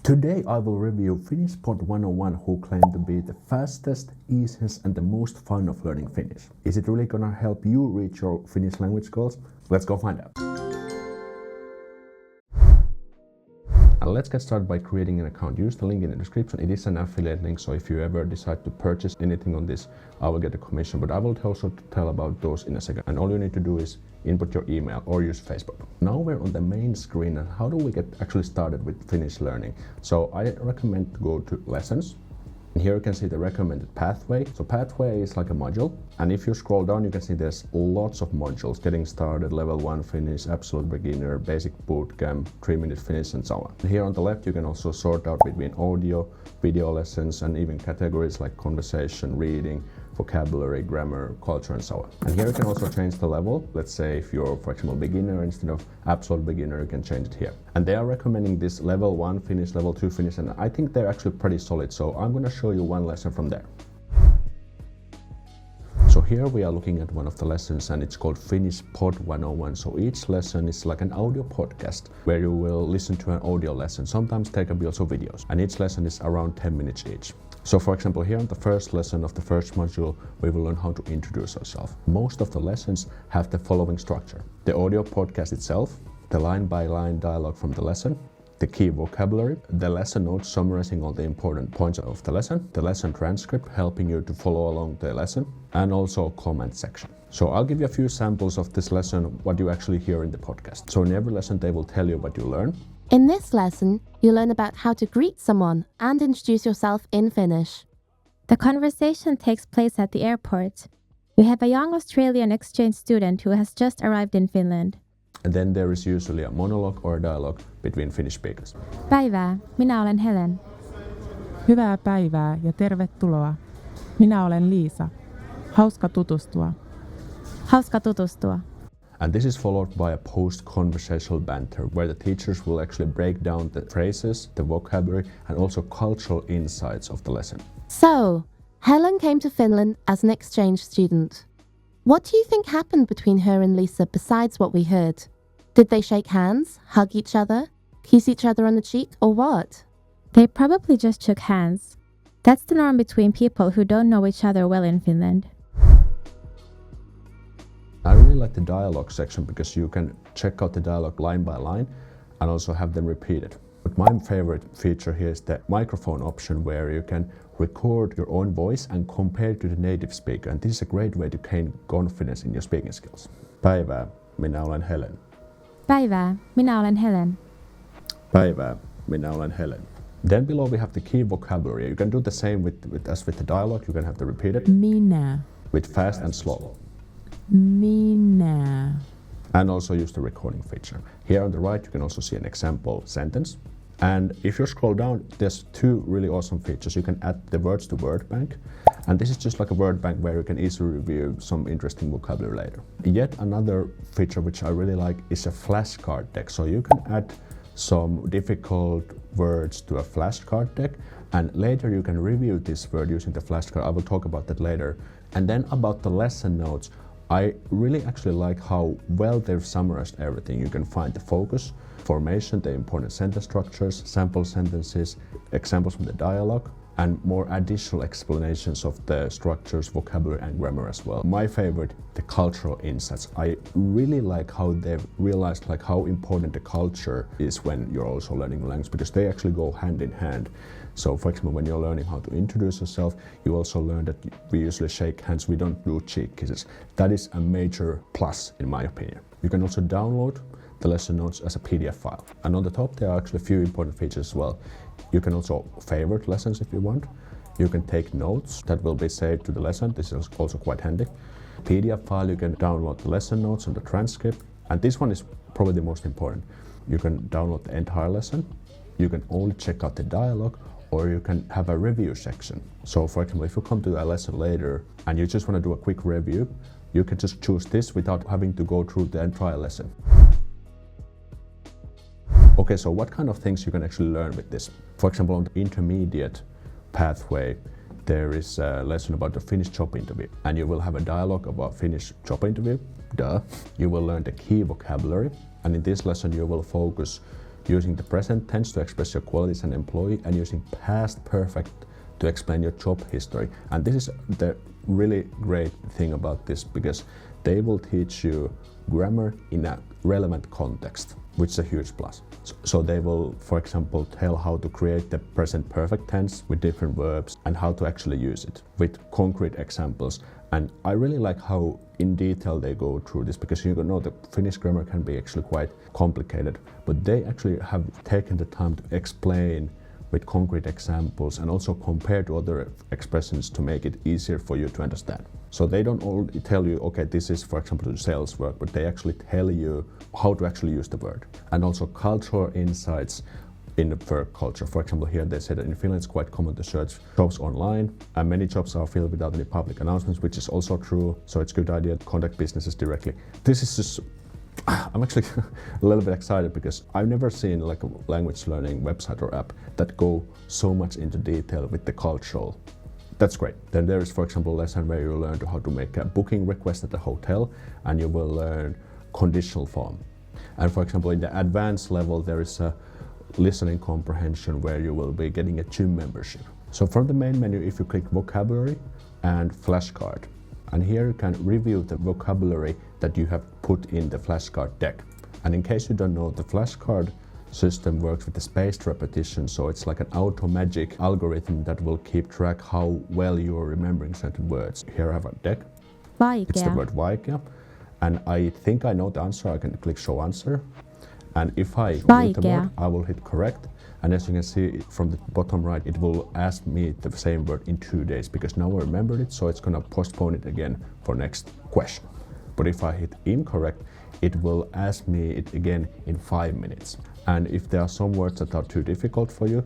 Today I will review FINNISHPOD101, who claim to be the fastest, easiest and the most fun of learning Finnish. Is it really gonna help you reach your Finnish language goals? Let's go find out. And let's get started by creating an account. Use the link in the description. It is an affiliate link, so if you ever decide to purchase anything on this, I will get a commission, but I will also tell about those in a second. And all you need to do is input your email or use Facebook. Now we're on the main screen, and how do we get actually started with Finnish learning? So I recommend to go to lessons. And here you can see the recommended pathway. So pathway is like a module. And if you scroll down, you can see there's lots of modules. Getting started, level 1 Finnish, absolute beginner, basic bootcamp, 3-minute Finnish, and so on. And here on the left, you can also sort out between audio, video lessons, and even categories like conversation, reading, vocabulary, grammar, culture, and so on. And here you can also change the level. Let's say if you're, for example, beginner instead of absolute beginner, you can change it here. And they are recommending this level 1 Finnish, level 2 Finnish, and I think they're actually pretty solid. So I'm going to show you one lesson from there. So here we are looking at one of the lessons, and it's called FINNISHPOD101. So each lesson is like an audio podcast where you will listen to an audio lesson. Sometimes there can be also videos, and each lesson is around 10 minutes each. So for example, here on the first lesson of the first module, we will learn how to introduce ourselves. Most of the lessons have the following structure: the audio podcast itself, the line-by-line dialogue from the lesson, the key vocabulary, the lesson notes summarizing all the important points of the lesson transcript helping you to follow along the lesson, and also a comment section. So I'll give you a few samples of this lesson, what you actually hear in the podcast. So in every lesson they will tell you what you learn. In this lesson, you learn about how to greet someone and introduce yourself in Finnish. The conversation takes place at the airport. We have a young Australian exchange student who has just arrived in Finland. And then there is usually a monologue or a dialogue between Finnish speakers. Päivää, minä olen Helen. Hyvää päivää ja tervetuloa. Minä olen Liisa. Hauska tutustua. Hauska tutustua. And this is followed by a post-conversational banter where the teachers will actually break down the phrases, the vocabulary, and also cultural insights of the lesson. So, Helen came to Finland as an exchange student. What do you think happened between her and Lisa besides what we heard? Did they shake hands, hug each other, kiss each other on the cheek, or what? They probably just shook hands. That's the norm between people who don't know each other well in Finland. I really like the dialogue section because you can check out the dialogue line by line and also have them repeated. But my favorite feature here is the microphone option where you can record your own voice and compare to the native speaker. And this is a great way to gain confidence in your speaking skills. Päivää, minä olen Helen. Päivää, minä olen Helen. Päivää, minä olen Helen. Then below we have the key vocabulary. You can do the same as with the dialogue. You can have the repeated Minä. with fast and slow. Minä. And also use the recording feature. Here on the right you can also see an example sentence. And if you scroll down, there's two really awesome features. You can add the words to word bank, and this is just like a word bank where you can easily review some interesting vocabulary later. Yet another feature which I really like is a flashcard deck. So you can add some difficult words to a flashcard deck, and later you can review this word using the flashcard. I will talk about that later. And then about the lesson notes, I really actually like how well they've summarized everything. You can find the focus, formation, the important sentence structures, sample sentences, examples from the dialogue, and more additional explanations of the structures, vocabulary, and grammar as well. My favorite, the cultural insights. I really like how they've realized like how important the culture is when you're also learning language, because they actually go hand in hand. So for example, when you're learning how to introduce yourself, you also learn that we usually shake hands, we don't do cheek kisses. That is a major plus in my opinion. You can also download the lesson notes as a PDF file. And on the top there are actually a few important features as well. You can also favorite lessons if you want. You can take notes that will be saved to the lesson. This is also quite handy. PDF file, you can download the lesson notes and the transcript. And this one is probably the most important. You can download the entire lesson. You can only check out the dialogue, or you can have a review section. So for example, if you come to a lesson later and you just want to do a quick review, you can just choose this without having to go through the entire lesson. Okay, so what kind of things you can actually learn with this? For example, on the intermediate pathway, there is a lesson about the Finnish job interview, and you will have a dialogue about Finnish job interview. Duh. You will learn the key vocabulary, and in this lesson you will focus using the present tense to express your qualities as an employee, and using past perfect to explain your job history. And this is the really great thing about this, because they will teach you grammar in a relevant context, which is a huge plus. So they will, for example, tell how to create the present perfect tense with different verbs and how to actually use it with concrete examples. And I really like how in detail they go through this, because you know the Finnish grammar can be actually quite complicated, but they actually have taken the time to explain with concrete examples and also compare to other expressions to make it easier for you to understand. So they don't only tell you, okay, this is, for example, the sales word, but they actually tell you how to actually use the word. And also cultural insights in the work culture. For example, here they say that in Finland it's quite common to search jobs online, and many jobs are filled without any public announcements, which is also true. So it's a good idea to contact businesses directly. This is just, I'm actually a little bit excited, because I've never seen like a language learning website or app that go so much into detail with the cultural. That's great. Then there is, for example, a lesson where you learn how to make a booking request at a hotel, and you will learn conditional form. And for example, in the advanced level, there is a listening comprehension where you will be getting a gym membership. So from the main menu, if you click vocabulary and flashcard, and here you can review the vocabulary that you have put in the flashcard deck. And in case you don't know, the flashcard system works with the spaced repetition, so it's like an auto magic algorithm that will keep track how well you are remembering certain words. Here I have a deck. It's the word vaikea, and I think I know the answer. I can click show answer, and if I read the word, I will hit correct. And as you can see from the bottom right, it will ask me the same word in 2 days, because now I remembered it, so it's gonna postpone it again for next question. But if I hit incorrect, it will ask me it again in 5 minutes. And if there are some words that are too difficult for you,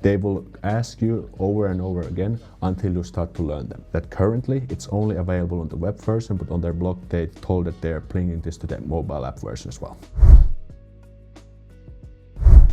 they will ask you over and over again until you start to learn them. That currently it's only available on the web version, but on their blog they told that they're bringing this to the mobile app version as well.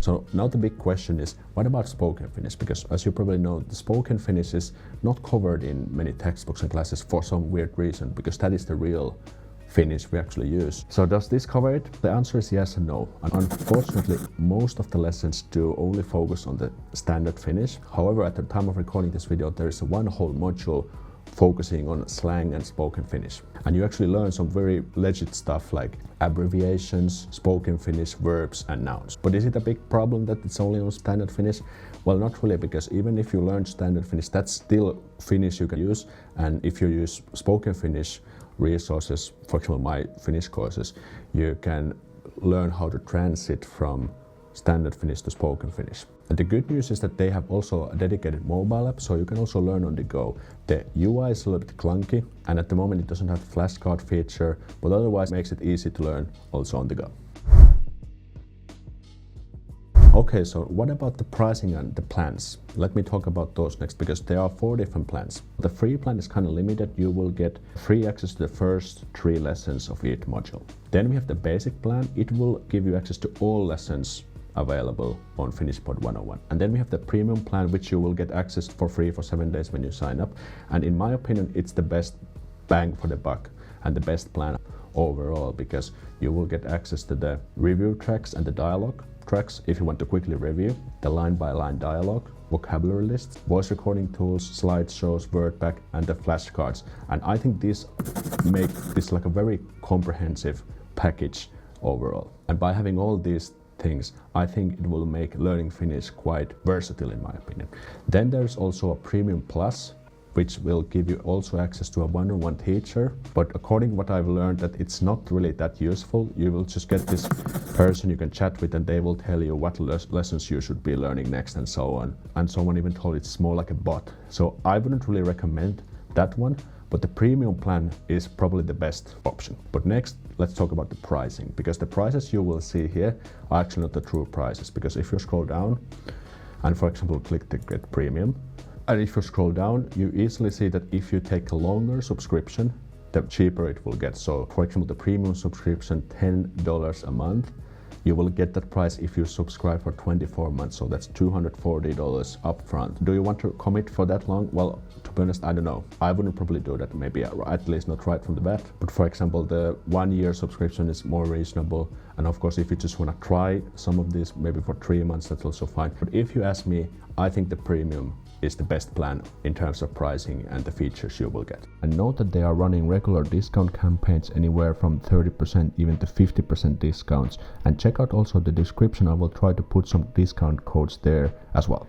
So now the big question is, what about spoken Finnish? Because as you probably know, the spoken Finnish is not covered in many textbooks and classes for some weird reason, because that is the real Finnish we actually use. So does this cover it? The answer is yes and no. And unfortunately, most of the lessons do only focus on the standard Finnish. However, at the time of recording this video, there is one whole module focusing on slang and spoken Finnish. And you actually learn some very legit stuff like abbreviations, spoken Finnish, verbs and nouns. But is it a big problem that it's only on standard Finnish? Well, not really, because even if you learn standard Finnish, that's still Finnish you can use. And if you use spoken Finnish resources, for example, my Finnish courses, you can learn how to transit from standard Finnish to spoken Finnish. And the good news is that they have also a dedicated mobile app, so you can also learn on the go. The UI is a little bit clunky, and at the moment it doesn't have the flashcard feature, but otherwise it makes it easy to learn also on the go. Okay, so what about the pricing and the plans? Let me talk about those next, because there are 4 different plans. The free plan is kind of limited. You will get free access to the first 3 lessons of each module. Then we have the basic plan. It will give you access to all lessons available on FINNISHPOD101. And then we have the premium plan, which you will get access for free for 7 days when you sign up. And in my opinion, it's the best bang for the buck and the best plan overall, because you will get access to the review tracks and the dialogue tracks if you want to quickly review, the line-by-line dialogue, vocabulary lists, voice recording tools, slideshows, wordback, and the flashcards. And I think these make this like a very comprehensive package overall. And by having all these things, I think it will make learning Finnish quite versatile in my opinion. Then there's also a Premium Plus, which will give you also access to a one-on-one teacher. But according to what I've learned, that it's not really that useful. You will just get this person you can chat with, and they will tell you what lessons you should be learning next and so on. And someone even told it's more like a bot. So I wouldn't really recommend that one, but the premium plan is probably the best option. But next, let's talk about the pricing, because the prices you will see here are actually not the true prices. Because if you scroll down and, for example, click the Get Premium, and if you scroll down, you easily see that if you take a longer subscription, the cheaper it will get. So, for example, the premium subscription, $10 a month, You will get that price if you subscribe for 24 months, so that's $240 upfront. Do you want to commit for that long? Well, to be honest, I don't know. I wouldn't probably do that, maybe at least not right from the bat. But for example, the 1 year subscription is more reasonable. And of course, if you just want to try some of these, maybe for 3 months, that's also fine. But if you ask me, I think the premium is the best plan in terms of pricing and the features you will get. And note that they are running regular discount campaigns anywhere from 30% even to 50% discounts. And check out also the description, I will try to put some discount codes there as well.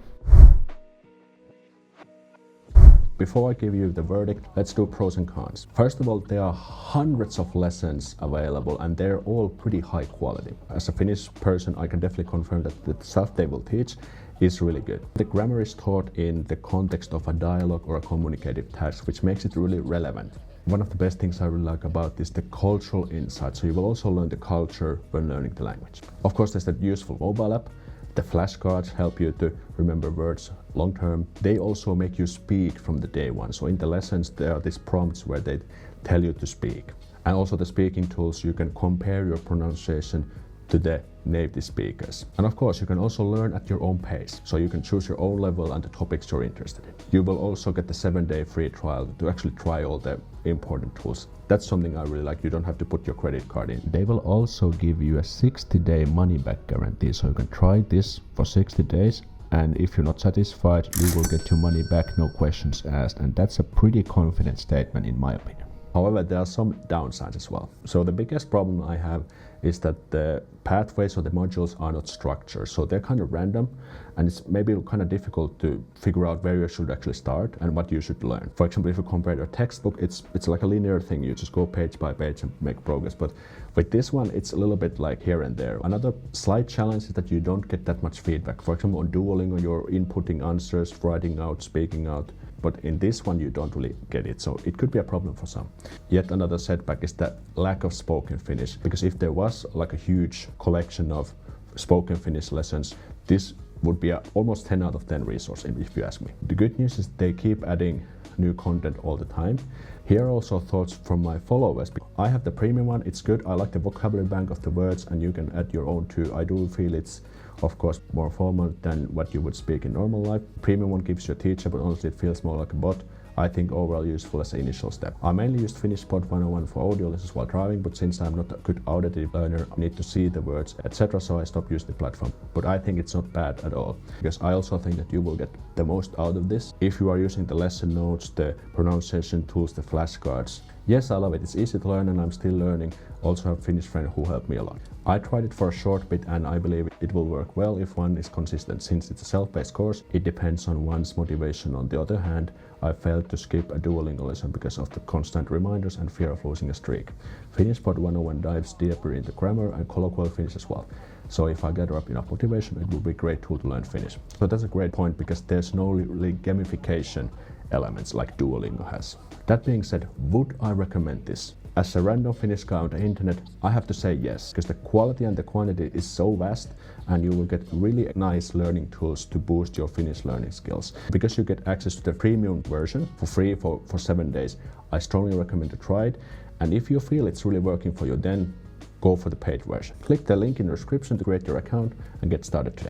Before I give you the verdict, let's do pros and cons. First of all, there are hundreds of lessons available and they're all pretty high quality. As a Finnish person, I can definitely confirm that the stuff they will teach is really good. The grammar is taught in the context of a dialogue or a communicative task, which makes it really relevant. One of the best things I really like about this is the cultural insight. So you will also learn the culture when learning the language. Of course, there's that useful mobile app. The flashcards help you to remember words long term. They also make you speak from the day one. So in the lessons, there are these prompts where they tell you to speak. And also the speaking tools, you can compare your pronunciation to the native speakers. And of course, you can also learn at your own pace. So you can choose your own level and the topics you're interested in. You will also get the 7-day free trial to actually try all the important tools. That's something I really like. You don't have to put your credit card in. They will also give you a 60-day money-back guarantee. So you can try this for 60 days. And if you're not satisfied, you will get your money back, no questions asked. And that's a pretty confident statement in my opinion. However, there are some downsides as well. So the biggest problem I have is that the pathways or the modules are not structured. So they're kind of random and it's maybe kind of difficult to figure out where you should actually start and what you should learn. For example, if you compare your textbook, it's like a linear thing. You just go page by page and make progress. But with this one, it's a little bit like here and there. Another slight challenge is that you don't get that much feedback. For example, on Duolingo, you're inputting answers, writing out, speaking out. But in this one, you don't really get it. So it could be a problem for some. Yet another setback is the lack of spoken Finnish. Because if there was like a huge collection of spoken Finnish lessons, this would be almost 10 out of 10 resource, if you ask me. The good news is they keep adding new content all the time. Here are also thoughts from my followers. I have the premium one, it's good. I like the vocabulary bank of the words and you can add your own too. I do feel it's of course more formal than what you would speak in normal life. Premium one gives you a teacher, but honestly it feels more like a bot. I think overall useful as an initial step. I mainly used FINNISHPOD101 for audio lessons while driving, but since I'm not a good auditive learner, I need to see the words, etc. So I stopped using the platform. But I think it's not bad at all, because I also think that you will get the most out of this if you are using the lesson notes, the pronunciation tools, the flashcards. Yes, I love it. It's easy to learn and I'm still learning. Also have a Finnish friend who helped me a lot. I tried it for a short bit and I believe it will work well if one is consistent. Since it's a self-paced course, it depends on one's motivation. On the other hand, I failed to skip a Duolingo lesson because of the constant reminders and fear of losing a streak. FINNISHPOD101 dives deeper into grammar and colloquial Finnish as well. So if I gather up enough motivation, it will be a great tool to learn Finnish. So that's a great point because there's no really gamification elements like Duolingo has. That being said, would I recommend this? As a random Finnish guy on the internet, I have to say yes, because the quality and the quantity is so vast and you will get really nice learning tools to boost your Finnish learning skills. Because you get access to the premium version for free for 7 days, I strongly recommend to try it. And if you feel it's really working for you, then go for the paid version. Click the link in the description to create your account and get started today.